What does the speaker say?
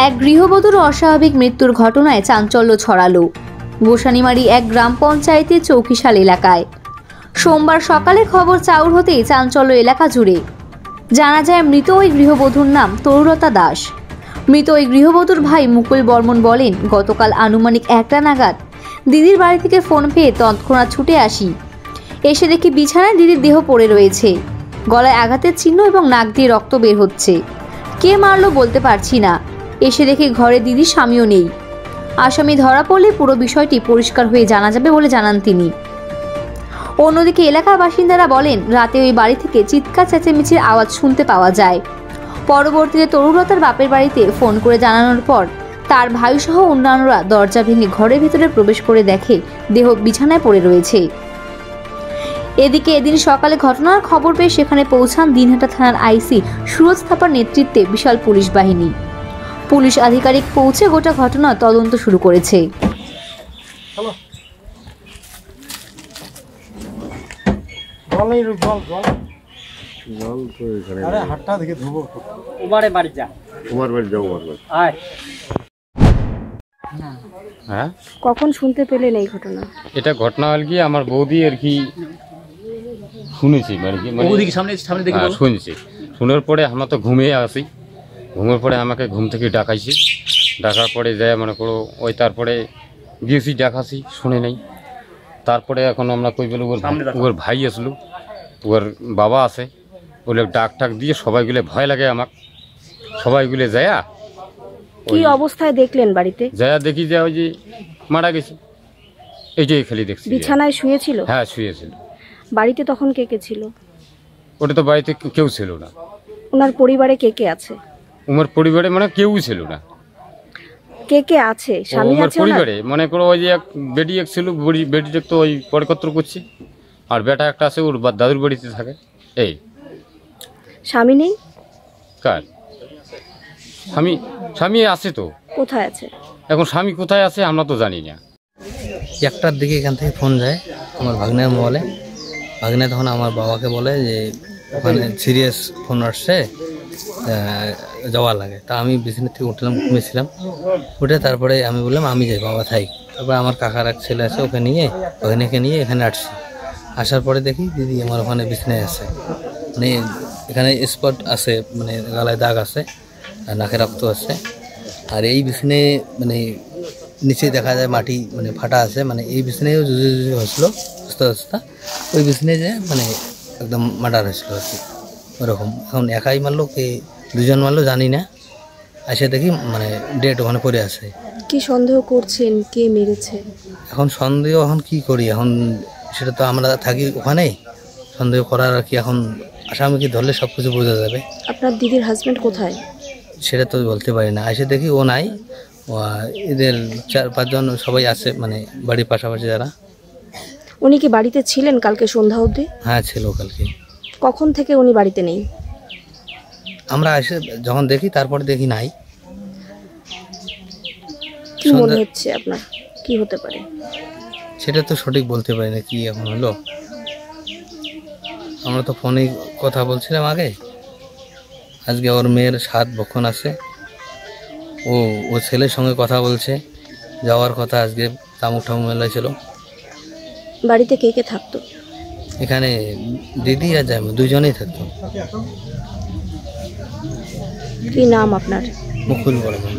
এক গৃহবধূর অস্বাভাবিক মৃত্যুর ঘটনায় চাঞ্চল্য ছড়ালো গোসানিমারি এক গ্রাম পঞ্চায়েতের চৌকিশাল এলাকায়। সোমবার সকালে খবর চাউর হতেই চাঞ্চল্য এলাকা জুড়ে। জানা যায় মৃত ওই গৃহবধূর নাম তরুলতা দাস। মৃত ওই গৃহবধূর ভাই মুকুল বর্মন বলেন, গতকাল আনুমানিক 1টা নাগাদ দিদির বাড়ি থেকে ফোন পেয়ে তৎক্ষণাৎ ছুটে আসি। এসে দেখি বিছানায় দিদির দেহ পড়ে রয়েছে। গলায় আঘাতের চিহ্ন এবং নাক দিয়ে রক্ত বের হচ্ছে। কে মারলো বলতে পারছি না। এসে দেখি ঘরে দিদির স্বামীও নেই। আসামি ধরা পড়লে পুরো বিষয়টি পরিষ্কার হয়ে জানা যাবে বলে জানান তিনি। অন্যদিকে এলাকার বাসিন্দারা বলেন, রাতে ওই বাড়ি থেকে চিৎকার চেঁচামেচির আওয়াজ শুনতে পাওয়া যায়। পরবর্তীতে তরুলতার বাপের বাড়িতে ফোন করে জানানোর পর তার ভাইসহ অন্যান্যরা দরজা ভেঙে ঘরের ভিতরে প্রবেশ করে দেখে দেহ বিছানায় পড়ে রয়েছে। এদিকে এদিন সকালে ঘটনার খবর পেয়ে সেখানে পৌঁছান দিনহাটা থানার আইসি সুরজ থাপার নেতৃত্বে বিশাল পুলিশ বাহিনী। পুলিশ আধিকারিক পৌঁছে গোটা ঘটনা তদন্ত শুরু করেছে। কখন শুনতে পেলেন এই ঘটনা? এটা ঘটনা হল কি, আমার বৌদি আর কি শুনেছি, শুনেছি। শোনার পরে আমরা তো ঘুমিয়ে আসি। ঘুমের পরে আমাকে ঘুম থেকে ডাকাইছি। ডাকার পরে যায় মনে করো ওই তারপরে গিয়েছি ডাকাছি, শুনে নেই। তারপরে এখন আমরা কই বলে ওর ভাই আসলো, ওর বাবা আছে, বলে ডাক টাক দিয়ে সবাইগুলো ভয় লাগে আমার। সবাইগুলো যায় কি অবস্থায় দেখলেন বাড়িতে? যায় দেখি যে ওই যে মারা গেছে, এইটাই খালি দেখছি। বিছানায় শুয়েছিল? হ্যাঁ, শুয়েছিল। বাড়িতে তখন কে কে ছিল? ওটা তো বাড়িতে কেউ ছিল না। ওনার পরিবারে কে কে আছে? ওর পরিবারে মানে কেউ ছিল না। কে কে আছে? স্বামী আছে পরিবারে? মনে করো ওই যে এক বেটি এক ছিল, বেটিটা তো ওই পরকত্র করছে, আর বেটা একটা আছে ওর দাদুর বাড়িতে থাকে। এই স্বামী নেই? কার স্বামী? স্বামী আছে তো। কোথায় আছে এখন? স্বামী কোথায় আছে আমরা তো জানি না। 1টার দিকে এখান থেকে ফোন যায় আমার ভাগ্নের মোবাইলে। ভাগ্নে তখন আমার বাবাকে বলে যে ওখানে সিরিয়াস ফোন আসছে, যাওয়া লাগে। তা আমি বিছানা থেকে উঠলাম, ঘুমিয়েছিলাম। উঠে তারপরে আমি বললাম আমি যাই, বাবা থাই। তারপরে আমার কাকার এক ছেলে আছে, ওকে নিয়ে এখানে আসছি। আসার পরে দেখি দিদি আমার ওখানে বিছানায় আছে, মানে এখানে স্পট আছে, মানে গালায় দাগ আছে, আর নাকে রক্ত আছে। আর এই বিছানায় মানে নিচে দেখা যায় মাটি মানে ফাটা আছে, মানে এই বিছানায়ও জুজে হয়েছিল অবস্থা। ওই বিছানায় যে মানে একদম মার্ডার হয়েছিল আর কি, ওরকম। এখন একাই মারলো কে দুজন মারলো জানি না। এসে দেখি মানে ডেড ওখানে পড়ে আছে। কি সন্দেহ করছেন কে মেরেছে? এখন সন্দেহ এখন কি করি, এখন সেটা তো আমরা থাকি ওখানে, সন্দেহ করার আর কি। এখন আসামিকে ধরলে সব কিছু বোঝা যাবে। আপনার দিদির হাজবেন্ড কোথায়? সেটা তো বলতে পারি না। এসে দেখি ও নাই, এদের 4-5 জন সবাই আছে, মানে বাড়ির পাশাপাশি যারা। উনি কি বাড়িতে ছিলেন কালকে সন্ধ্যা অবধি? হ্যাঁ, ছিল কালকে। কখন থেকে উনি বাড়িতে নেই? আমরা এসে যখন দেখি তারপরে দেখি নাই। কি মনে হচ্ছে আপনার, কি হতে পারে? সেটা তো সঠিক বলতে পারি না কি এখন হলো। আমরা তো ফোনে কথা বলছিলাম আগে। আজকে ওর মেয়ের 7 বক্ষণ আছে, ও ছেলের সঙ্গে কথা বলছে, যাওয়ার কথা আজকে। তামুক মেলা ছিল। বাড়িতে কে কে থাকতো? এখানে দিদি আর জামাই দুজনেই থাকতো। কি নাম আপনার? মুকুল বর্মন।